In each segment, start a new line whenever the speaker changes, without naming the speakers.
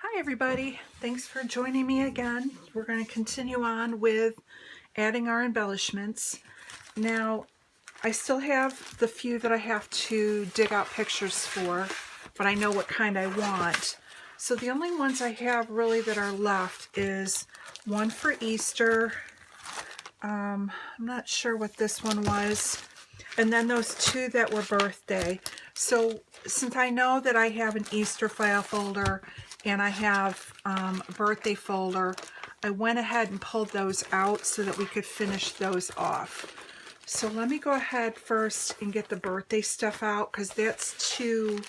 Hi everybody, thanks for joining me again. We're going to continue on with adding our embellishments. Now, I still have the few that I have to dig out pictures for, but I know what kind I want. So the only ones I have really that are left is one for Easter. I'm not sure what this one was. And then those two that were birthday. So since I know that I have an Easter file folder and I have a birthday folder, I went ahead and pulled those out so that we could finish those off. So let me go ahead first and get the birthday stuff out, because that's two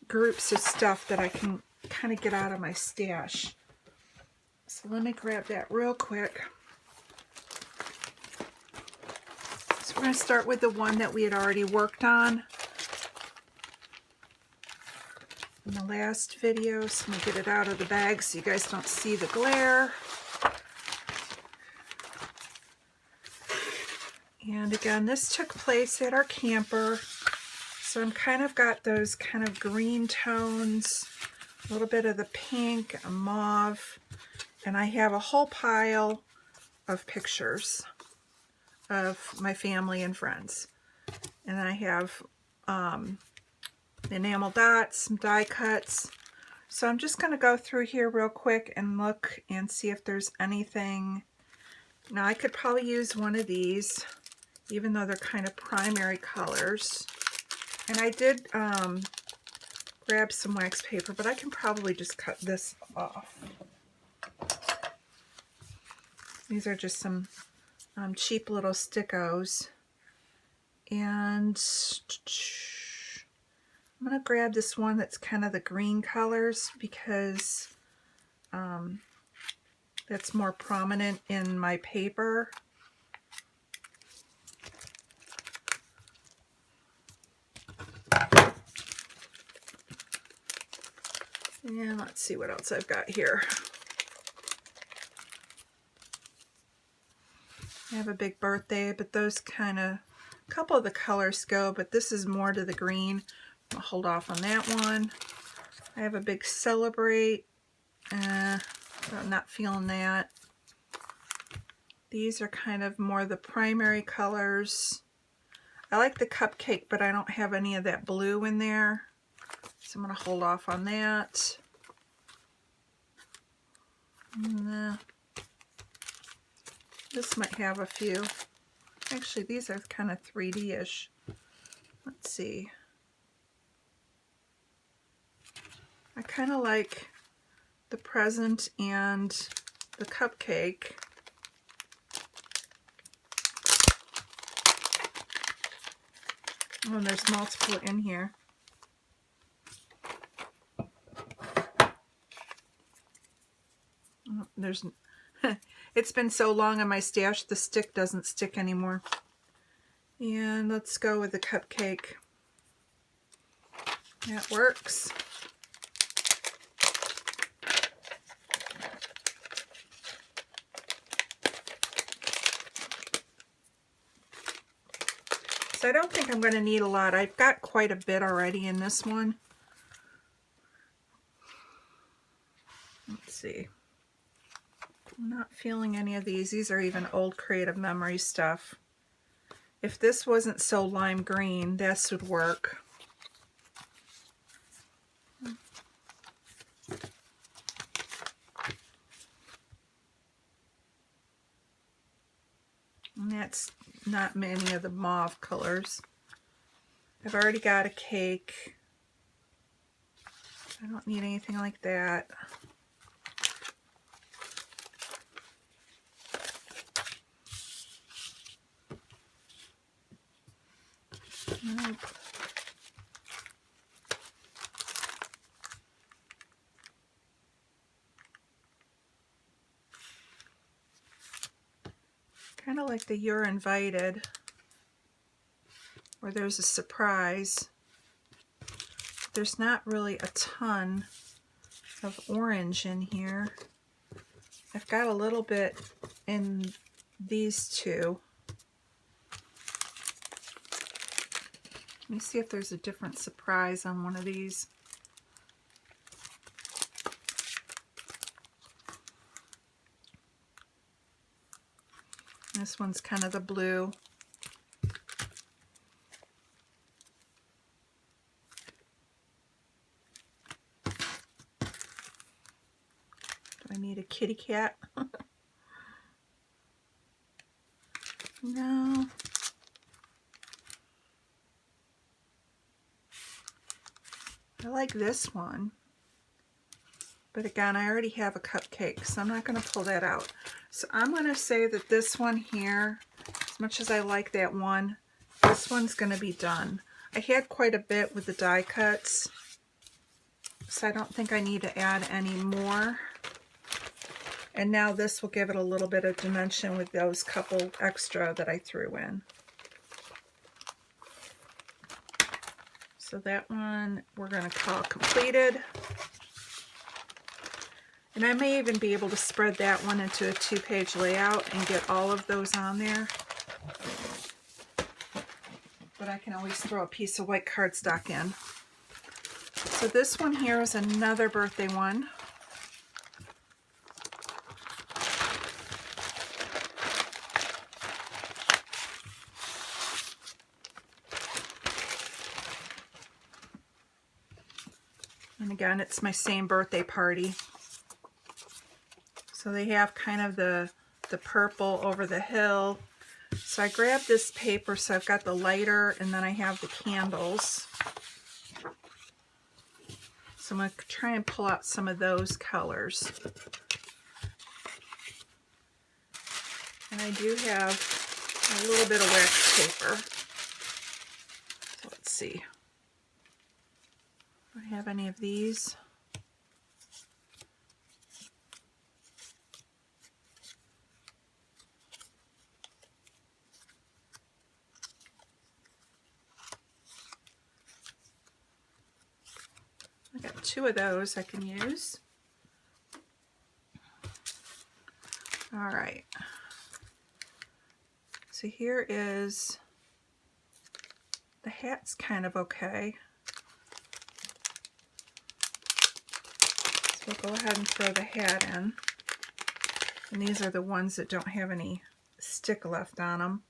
groups of stuff that I can kind of get out of my stash. So let me grab that real quick. So we're going to start with the one that we had already worked on in the last video. So I'm going to get it out of the bag so you guys don't see the glare. And again, this took place at our camper. So I'm kind of got those kind of green tones, a little bit of the pink, a mauve, and I have a whole pile of pictures of my family and friends. And I have enamel dots, some die cuts. So I'm just going to go through here real quick and look and see if there's anything. Now I could probably use one of these, even though they're kind of primary colors. And I did grab some wax paper, but I can probably just cut this off. These are just some cheap little stickos. And I'm going to grab this one that's kind of the green colors, because that's more prominent in my paper. And let's see what else I've got here. I have a big birthday, but those kind of, a couple of the colors go, but this is more to the green. I'll hold off on that one. I have a big celebrate. I'm not feeling that. These are kind of more the primary colors. I like the cupcake, but I don't have any of that blue in there. So I'm going to hold off on that. And, this might have a few. Actually, these are kind of 3D-ish. Let's see. I kind of like the present and the cupcake. Oh, and there's multiple in here. Oh, there's it's been so long on my stash, the stick doesn't stick anymore. And let's go with the cupcake. That works. So I don't think I'm going to need a lot. I've got quite a bit already in this one. Let's see. I'm not feeling any of these. These are even old Creative Memory stuff. If this wasn't so lime green, this would work. And that's not many of the mauve colors. I've already got a cake. I don't need anything like that. Nope. Kind of like the You're Invited, where there's a surprise. There's not really a ton of orange in here. I've got a little bit in these two. Let me see if there's a different surprise on one of these. This one's kind of the blue. Do I need a kitty cat? No. I like this one. But again, I already have a cupcake, so I'm not going to pull that out. So I'm going to say that this one here, as much as I like that one, this one's going to be done. I had quite a bit with the die cuts, so I don't think I need to add any more. And now this will give it a little bit of dimension with those couple extra that I threw in. So that one we're going to call completed. And I may even be able to spread that one into a 2-page layout and get all of those on there. But I can always throw a piece of white cardstock in. So this one here is another birthday one. And again, it's my same birthday party. So they have kind of the purple over the hill. So I grabbed this paper, so I've got the lighter and then I have the candles. So I'm going to try and pull out some of those colors. And I do have a little bit of wax paper. So let's see. Do I have any of these? I got 2 of those I can use. All right. So here is, the hat's kind of okay. So we'll go ahead and throw the hat in. And these are the ones that don't have any stick left on them.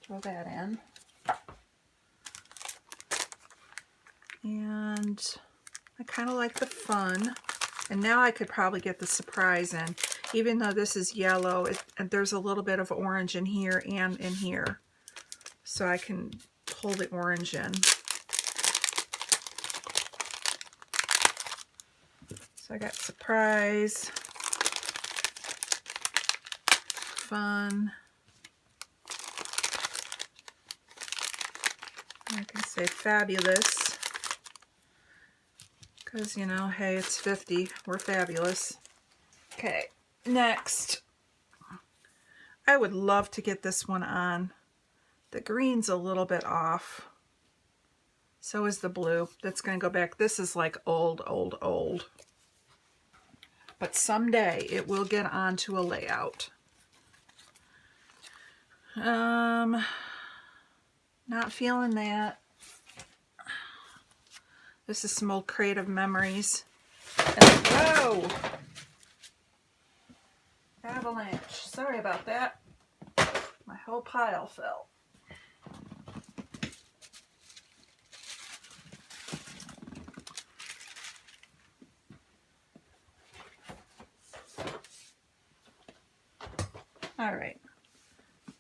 Throw that in. And I kind of like the fun. And now I could probably get the surprise in. Even though this is yellow, there's a little bit of orange in here and in here. So I can pull the orange in. So I got surprise, fun. I can say fabulous. Because, you know, hey, it's 50. We're fabulous. Okay, next. I would love to get this one on. The green's a little bit off. So is the blue. That's going to go back. This is like old, old, old. But someday it will get onto a layout. Not feeling that. This is some old Creative Memories. And, whoa! Avalanche. Sorry about that. My whole pile fell. All right.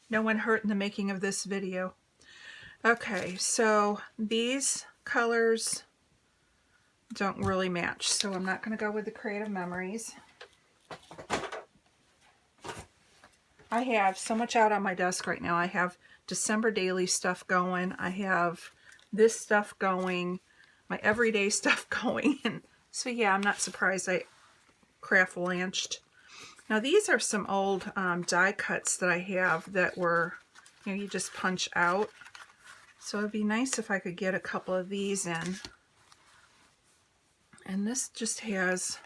No one hurt in the making of this video. Okay, so these colors don't really match, so I'm not going to go with the Creative Memories. I have so much out on my desk right now. I have December daily stuff going. I have this stuff going, my everyday stuff going. And so yeah, I'm not surprised I craft-lanched. Now these are some old die cuts that I have that were, you know, you just punch out. So it'd be nice if I could get a couple of these in. And this just has,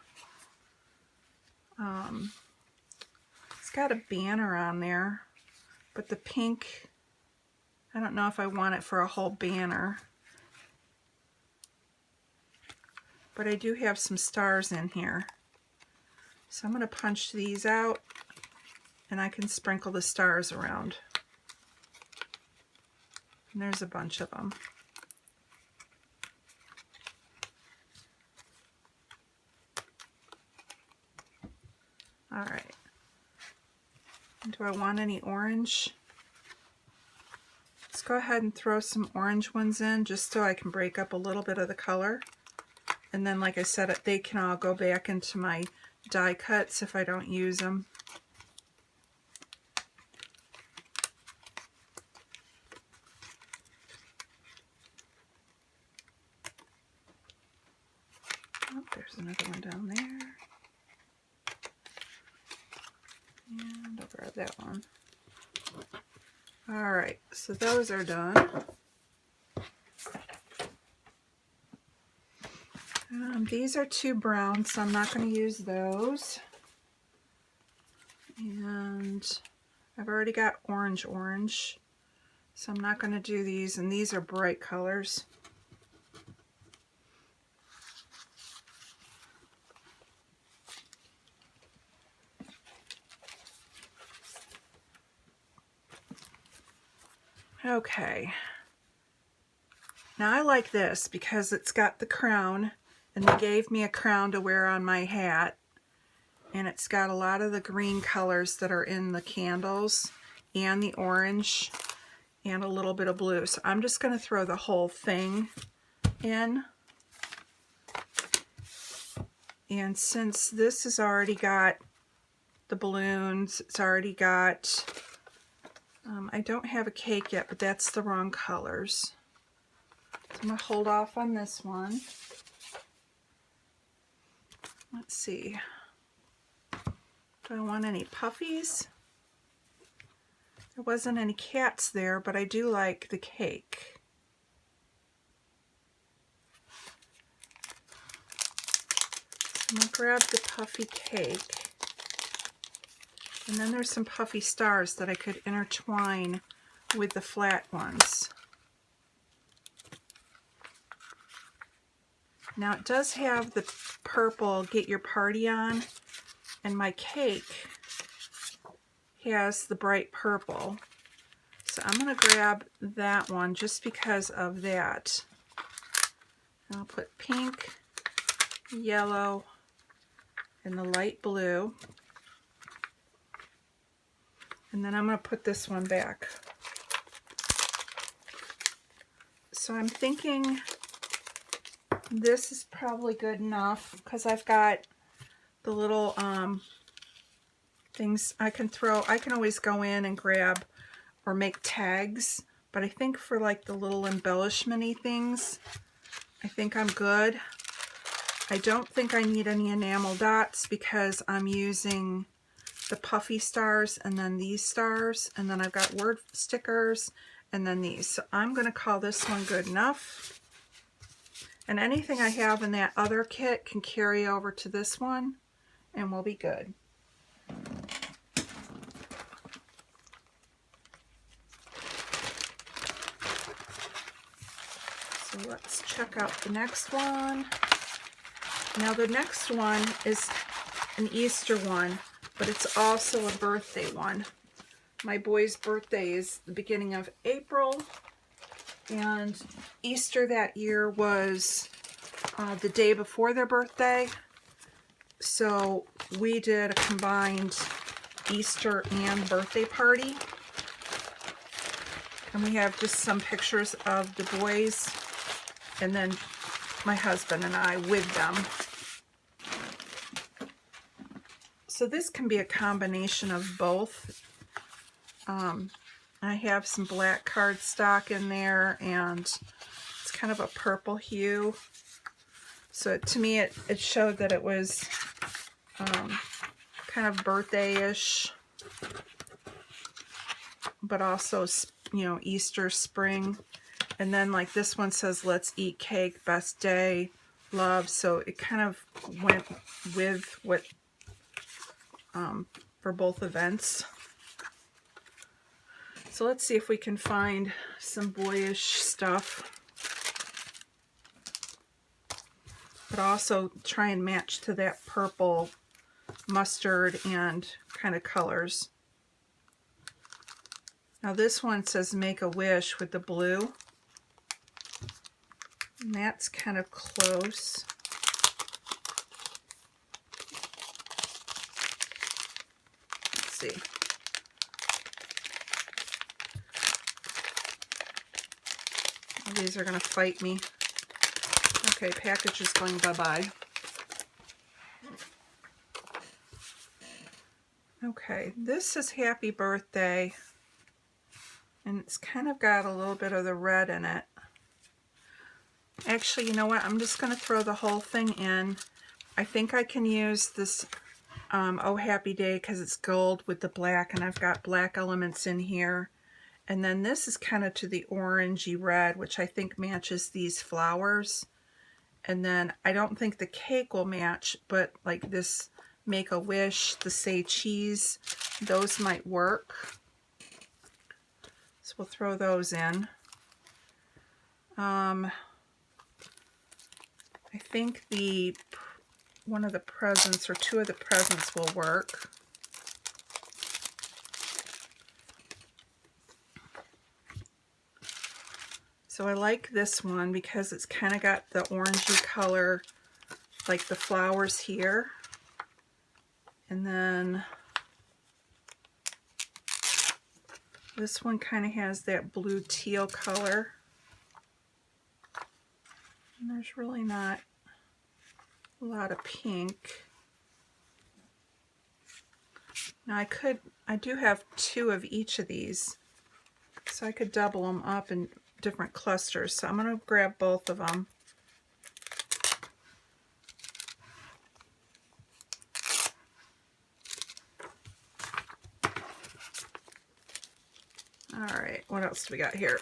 it's got a banner on there, but the pink, I don't know if I want it for a whole banner. But I do have some stars in here. So I'm going to punch these out, and I can sprinkle the stars around. And there's a bunch of them. All right. Do I want any orange? Let's go ahead and throw some orange ones in just so I can break up a little bit of the color. And then, like I said, they can all go back into my die cuts if I don't use them. Oh, there's another one down there. And I'll grab that one. All right, so those are done. These are too brown, so I'm not going to use those. And I've already got orange, so I'm not going to do these, and these are bright colors. Okay. Now I like this because it's got the crown, and they gave me a crown to wear on my hat, and it's got a lot of the green colors that are in the candles and the orange and a little bit of blue. So I'm just going to throw the whole thing in. And since this has already got the balloons, it's already got, I don't have a cake yet, but that's the wrong colors. So I'm going to hold off on this one. Let's see. Do I want any puffies? There wasn't any cats there, but I do like the cake. I'm going to grab the puffy cake. And then there's some puffy stars that I could intertwine with the flat ones. Now it does have the purple Get Your Party On, and my cake has the bright purple. So I'm going to grab that one just because of that. And I'll put pink, yellow, and the light blue. And then I'm going to put this one back. So I'm thinking this is probably good enough because I've got the little things I can throw. I can always go in and grab or make tags, but I think for like the little embellishment-y things, I think I'm good. I don't think I need any enamel dots because I'm using the puffy stars and then these stars, and then I've got word stickers and then these. So I'm going to call this one good enough. And anything I have in that other kit can carry over to this one and we'll be good. So let's check out the next one. Now the next one is an Easter one, but it's also a birthday one. My boy's birthday is the beginning of April, and Easter that year was the day before their birthday. So we did a combined Easter and birthday party. And we have just some pictures of the boys and then my husband and I with them. So this can be a combination of both. I have some black cardstock in there, and it's kind of a purple hue. So to me, it showed that it was kind of birthday-ish, but also, you know, Easter, spring. And then like this one says, let's eat cake, best day, love. So it kind of went with what for both events. So let's see if we can find some boyish stuff, but also try and match to that purple mustard and kind of colors. Now this one says Make a Wish with the blue. And that's kind of close. Let's see. Oh, these are going to fight me. Okay, package is going bye-bye. Okay, this is Happy Birthday. And it's kind of got a little bit of the red in it. Actually, you know what? I'm just going to throw the whole thing in. I think I can use this Oh Happy Day because it's gold with the black, and I've got black elements in here. And then this is kind of to the orangey red, which I think matches these flowers. And then I don't think the cake will match, but like this Make a Wish, the Say Cheese, those might work. So we'll throw those in. I think one of the presents or two of the presents will work. So I like this one because it's kind of got the orangey color, like the flowers here. And then this one kind of has that blue teal color. And there's really not a lot of pink. Now I do have two of each of these, so I could double them up in different clusters. So I'm going to grab both of them. All right, what else do we got here?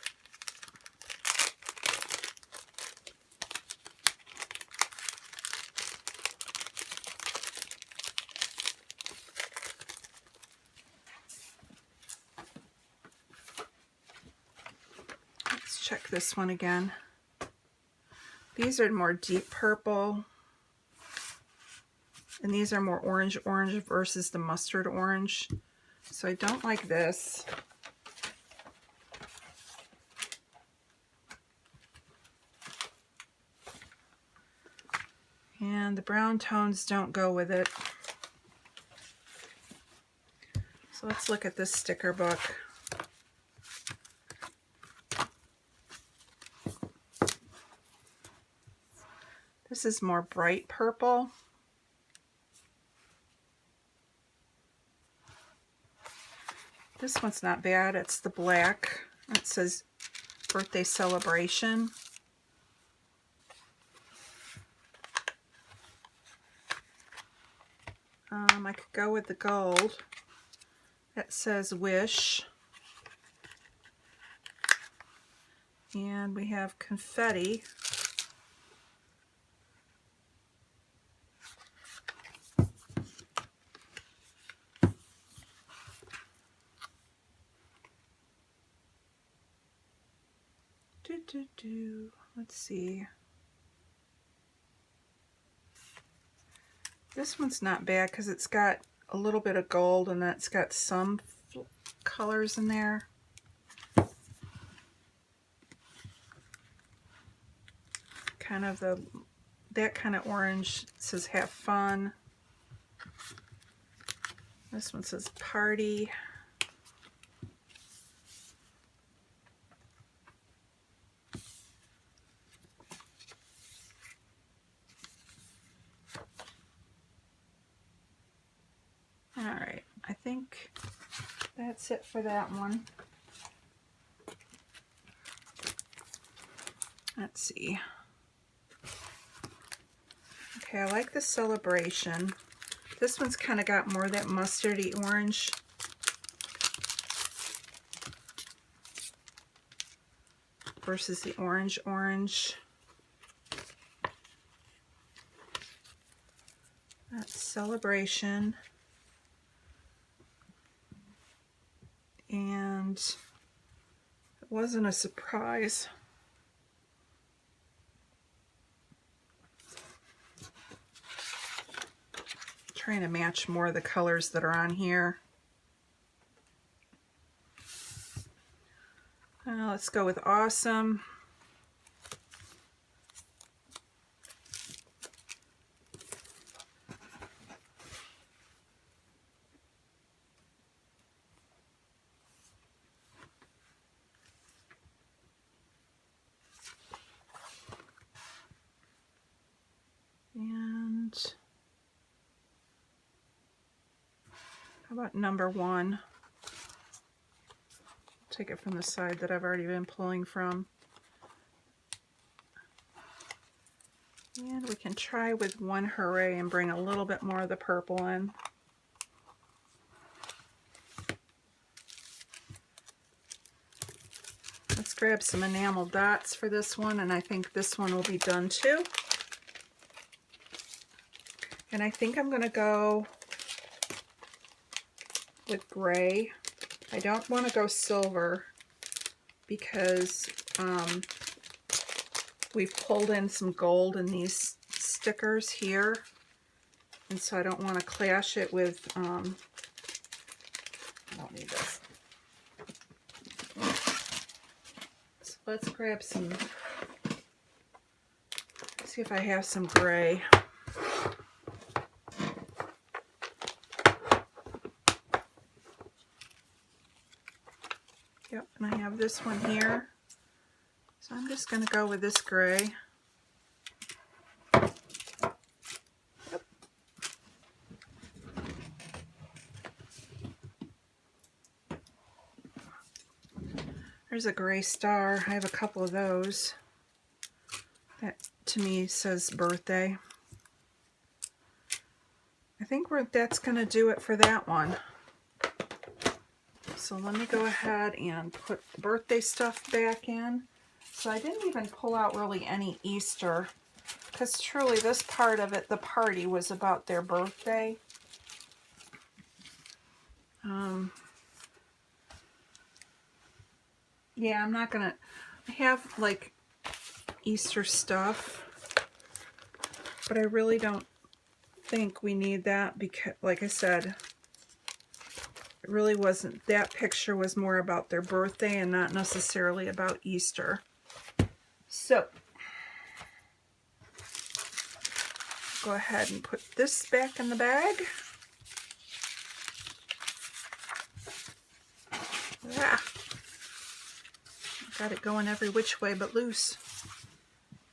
Let's check this one again. These are more deep purple, and these are more orange versus the mustard orange. So I don't like this. And the brown tones don't go with it. So let's look at this sticker book. This is more bright purple. This one's not bad. It's the black. It says Birthday Celebration. I could go with the gold. That says Wish. And we have confetti. Let's see. This one's not bad because it's got a little bit of gold and it's got some colors in there. Kind of that kind of orange. It says Have Fun. This one says Party. Alright, I think that's it for that one. Let's see. Okay, I like the Celebration. This one's kind of got more of that mustardy orange. Versus the orange. That's Celebration. And it wasn't a surprise. trying to match more of the colors that are on here. Let's go with Awesome. And how about number 1? Take it from the side that I've already been pulling from. And we can try with One Hooray and bring a little bit more of the purple in. Let's grab some enamel dots for this one, and I think this one will be done too. And I think I'm going to go with gray. I don't want to go silver because we've pulled in some gold in these stickers here, and so I don't want to clash it with, I don't need this. So let's grab some, see if I have some gray. Yep, and I have this one here. So I'm just going to go with this gray. Yep. There's a gray star. I have a couple of those. That to me says birthday. I think that's going to do it for that one. So let me go ahead and put the birthday stuff back in. So I didn't even pull out really any Easter, because truly this part of it, the party, was about their birthday. Yeah, I'm not gonna, I have like Easter stuff, but I really don't think we need that because, like I said, it really wasn't, that picture was more about their birthday and not necessarily about Easter. So, go ahead and put this back in the bag. Ah, got it going every which way but loose.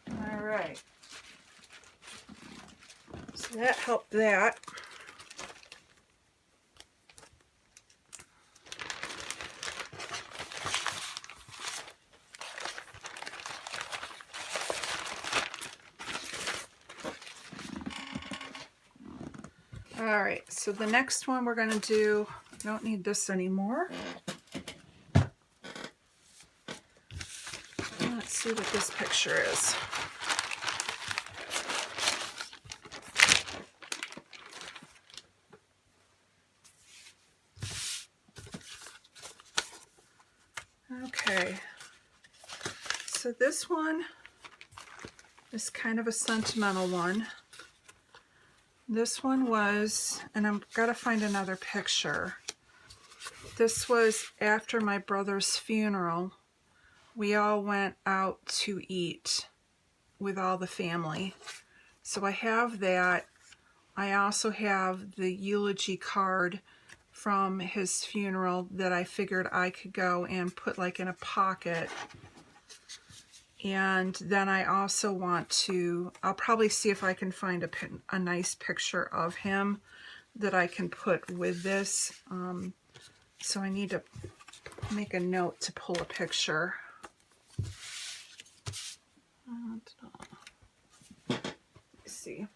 All right. So that helped that. Alright, so the next one we're going to do, I don't need this anymore. Let's see what this picture is. Okay, so this one is kind of a sentimental one. This one was, and I've got to find another picture. This was after my brother's funeral. We all went out to eat with all the family. So I have that. I also have the eulogy card from his funeral that I figured I could go and put like in a pocket. And then I also want to, I'll probably see if I can find a nice picture of him that I can put with this. So I need to make a note to pull a picture. Let's see.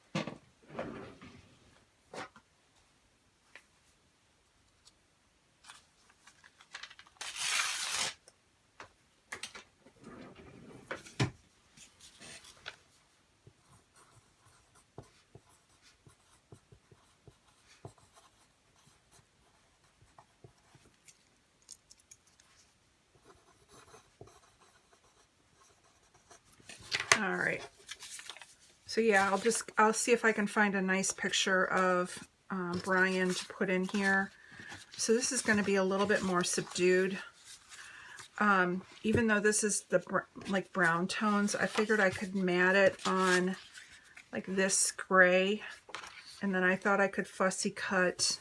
All right. So yeah, I'll see if I can find a nice picture of Brian to put in here. So this is going to be a little bit more subdued. Even though this is the like brown tones, I figured I could mat it on like this gray, and then I thought I could fussy cut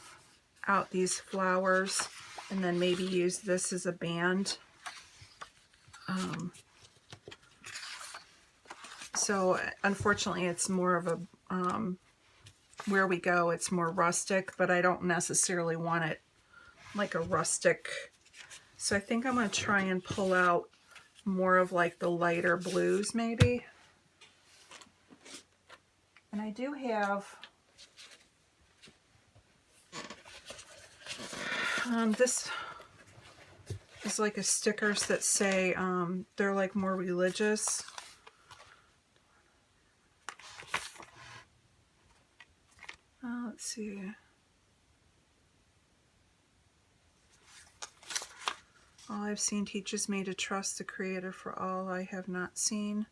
out these flowers and then maybe use this as a band. So unfortunately it's more of a where we go, it's more rustic, but I don't necessarily want it like a rustic. So I think I'm going to try and pull out more of like the lighter blues maybe. And I do have this is like a stickers that say they're like more religious. Let's see. All I've seen teaches me to trust the Creator for all I have not seen.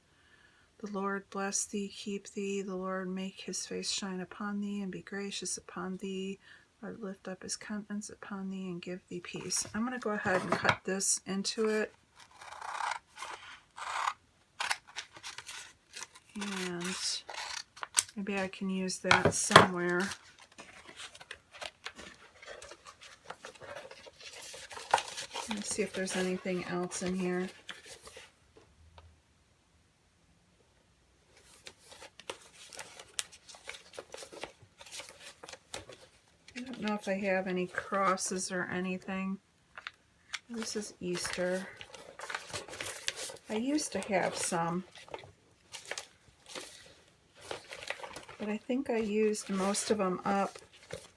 The Lord bless thee, keep thee. The Lord make his face shine upon thee and be gracious upon thee. Lord lift up his countenance upon thee and give thee peace. I'm going to go ahead and cut this into it. And maybe I can use that somewhere. Let me see if there's anything else in here. I don't know if I have any crosses or anything. This is Easter. I used to have some, but I think I used most of them up,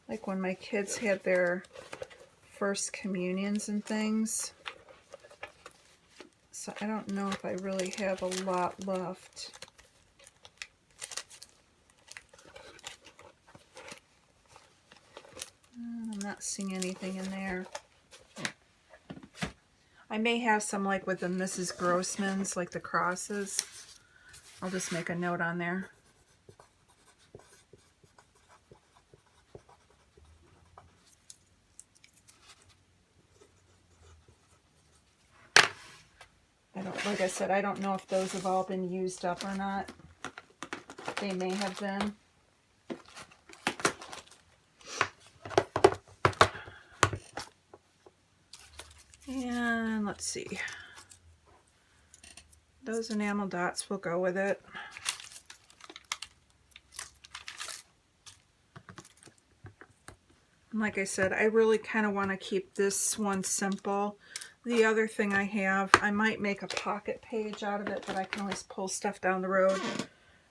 like when my kids had their first communions and things. So I don't know if I really have a lot left. I'm not seeing anything in there. I may have some like with the Mrs. Grossman's, like the crosses. I'll just make a note on there. Like I said, I don't know if those have all been used up or not. They may have been. And let's see. Those enamel dots will go with it. And like I said, I really kind of want to keep this one simple. The other thing I have, I might make a pocket page out of it, but I can always pull stuff down the road.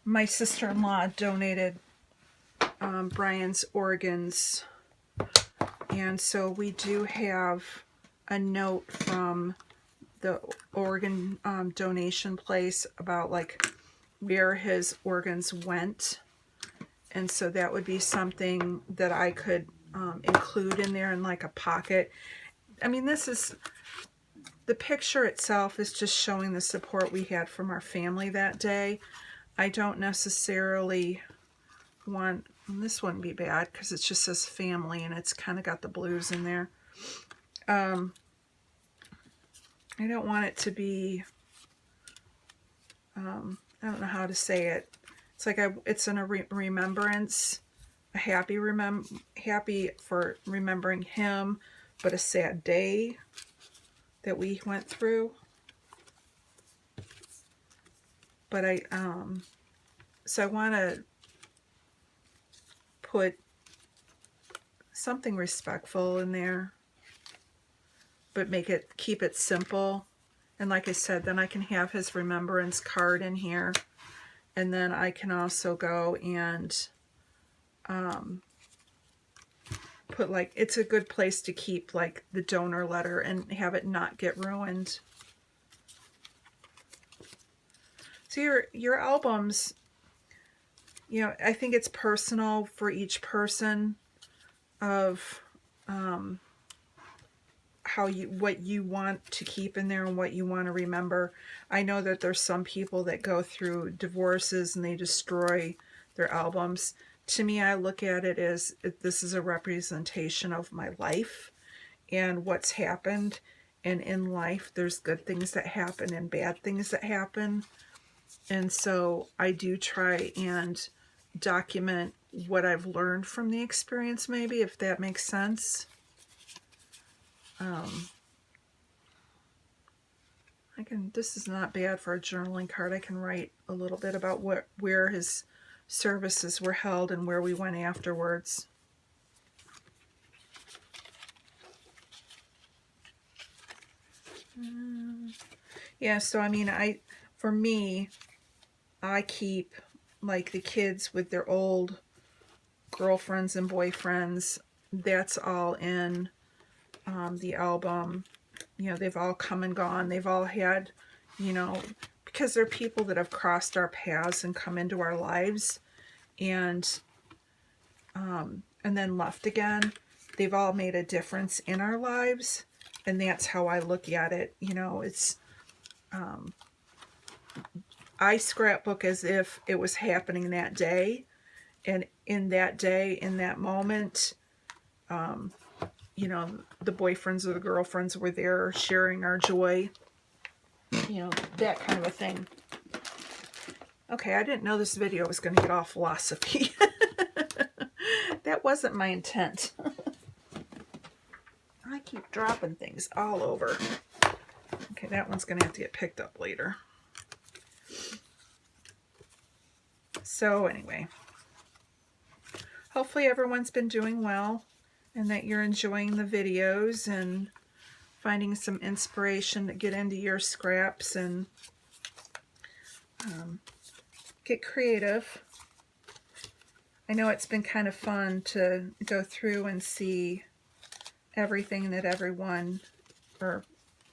My sister-in-law donated Brian's organs, and so we do have a note from the organ donation place about like where his organs went, and so that would be something that I could include in there in like a pocket. I mean, this is, the picture itself is just showing the support we had from our family that day. I don't necessarily want, and this wouldn't be bad because it just says family and it's kind of got the blues in there. I don't want it to be, I don't know how to say it. It's like it's in a remembrance, a happy for remembering him, but a sad day that we went through. But so I want to put something respectful in there, but keep it simple. And like I said, then I can have his remembrance card in here, and then I can also go and put, like, it's a good place to keep like the donor letter and have it not get ruined. So your albums, you know, I think it's personal for each person of what you want to keep in there and what you want to remember. I know that there's some people that go through divorces and they destroy their albums. to me, I look at it as this is a representation of my life and what's happened. And in life, there's good things that happen and bad things that happen. And so I do try and document what I've learned from the experience, maybe, if that makes sense. This is not bad for a journaling card. I can write a little bit about where his services were held and where we went afterwards. Yeah, so I mean, for me, I keep like the kids with their old girlfriends and boyfriends. That's all in the album. You know, they've all come and gone. They've all had, you know, because they're people that have crossed our paths and come into our lives and then left again. They've all made a difference in our lives, and that's how I look at it. You know, it's I scrapbook as if it was happening that day, and in that day, in that moment, you know, the boyfriends or the girlfriends were there sharing our joy, you know, that kind of a thing. Okay, I didn't know this video was going to get all philosophy. That wasn't my intent. I keep dropping things all over. Okay, that one's going to have to get picked up later. So anyway, hopefully everyone's been doing well and that you're enjoying the videos and finding some inspiration to get into your scraps and get creative. I know it's been kind of fun to go through and see everything that everyone, or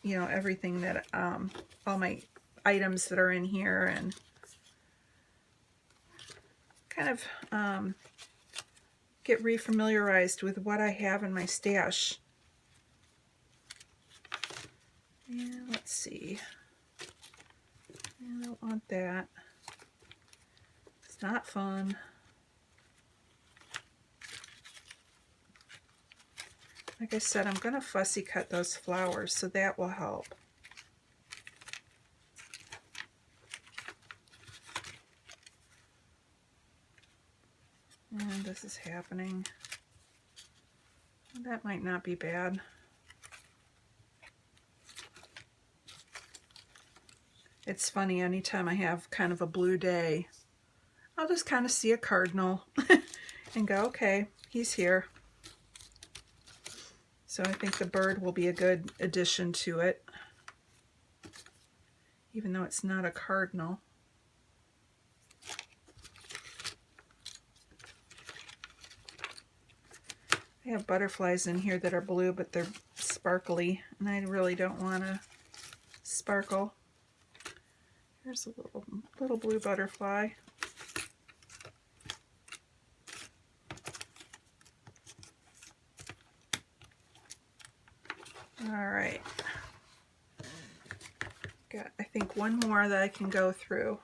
you know, everything that all my items that are in here, and kind of get refamiliarized with what I have in my stash. Yeah, let's see. I don't want that. It's not fun. Like I said, I'm going to fussy cut those flowers, so that will help. And this is happening. That might not be bad. It's funny, anytime I have kind of a blue day, I'll just kind of see a cardinal and go, okay, he's here. So I think the bird will be a good addition to it, even though it's not a cardinal. I have butterflies in here that are blue, but they're sparkly, and I really don't want to sparkle. Here's a little blue butterfly. All right. Got, I think, one more that I can go through.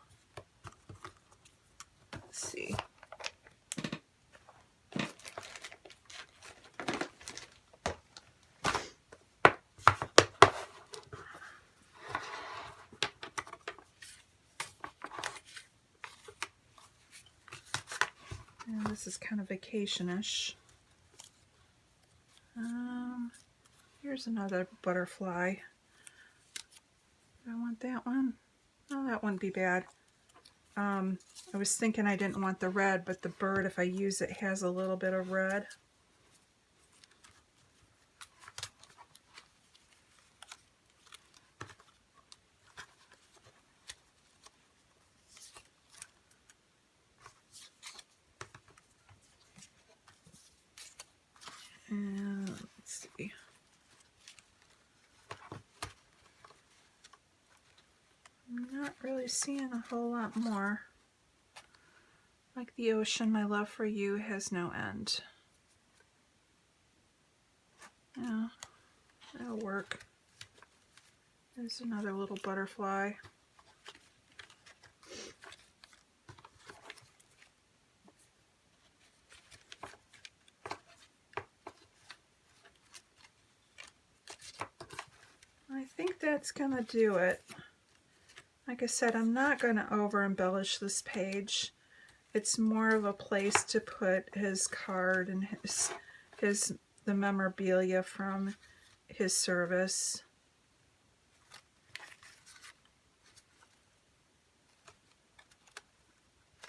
Let's see. And this is kind of vacation-ish. Here's another butterfly. Do I want that one? Oh, that wouldn't be bad. I was thinking I didn't want the red, but the bird, if I use it, has a little bit of red. And let's see. I'm not really seeing a whole lot more. Like the ocean, my love for you has no end. Yeah, that'll work. There's another little butterfly. that's going to do it. Like I said, I'm not going to over embellish this page. It's more of a place to put his card and the memorabilia from his service.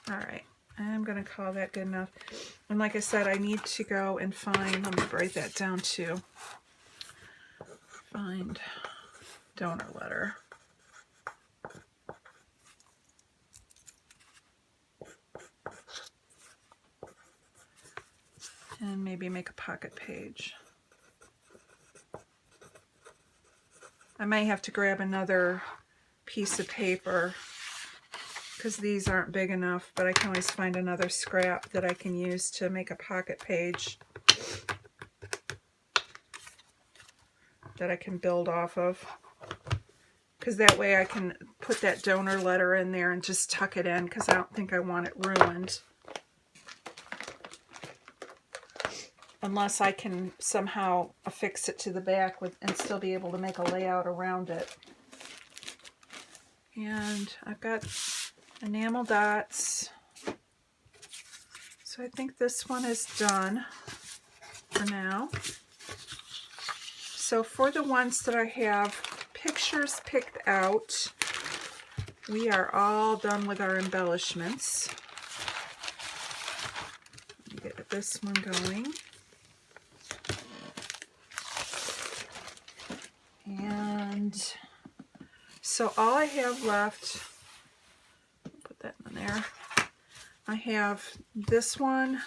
All right, I'm going to call that good enough. And like I said, I need to go and find, let me write that down too. Find donor letter. And maybe make a pocket page. I might have to grab another piece of paper because these aren't big enough, but I can always find another scrap that I can use to make a pocket page that I can build off of. Because that way I can put that donor letter in there and just tuck it in, because I don't think I want it ruined. Unless I can somehow affix it to the back and still be able to make a layout around it. And I've got enamel dots. So I think this one is done for now. So for the ones that I have pictures picked out, we are all done with our embellishments. Let me get this one going. And so all I have left, put that in there, I have this one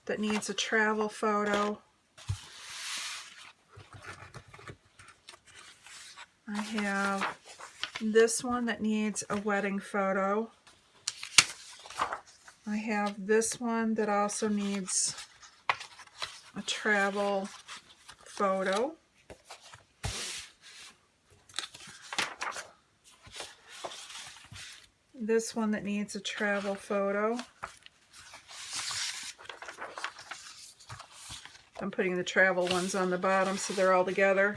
that needs a travel photo. I have this one that needs a wedding photo. I have this one that also needs a travel photo. This one that needs a travel photo. I'm putting the travel ones on the bottom so they're all together.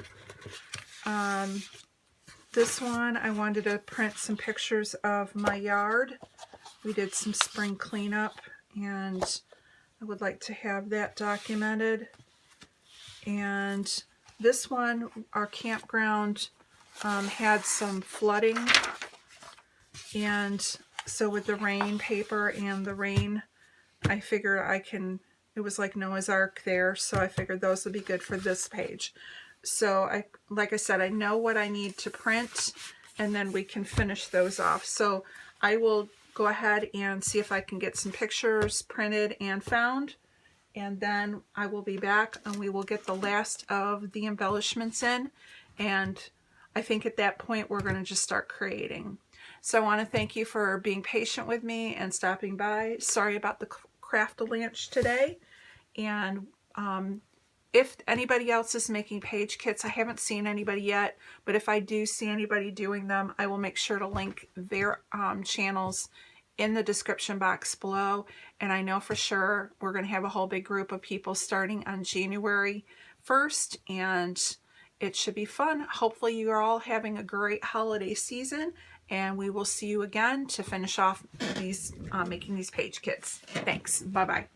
This one, I wanted to print some pictures of my yard. We did some spring cleanup, and I would like to have that documented. And this one, our campground had some flooding, and so with the rain paper and the rain, I figured it was like Noah's Ark there, so I figured those would be good for this page. So like I said, I know what I need to print, and then we can finish those off. So I will go ahead and see if I can get some pictures printed and found, and then I will be back and we will get the last of the embellishments in, and I think at that point we're going to just start creating. So I want to thank you for being patient with me and stopping by. Sorry about the craft-a-lanch today. And if anybody else is making page kits, I haven't seen anybody yet, but if I do see anybody doing them, I will make sure to link their channels in the description box below. And I know for sure we're going to have a whole big group of people starting on January 1st, and it should be fun. Hopefully you are all having a great holiday season, and we will see you again to finish off these making these page kits. Thanks. Bye-bye.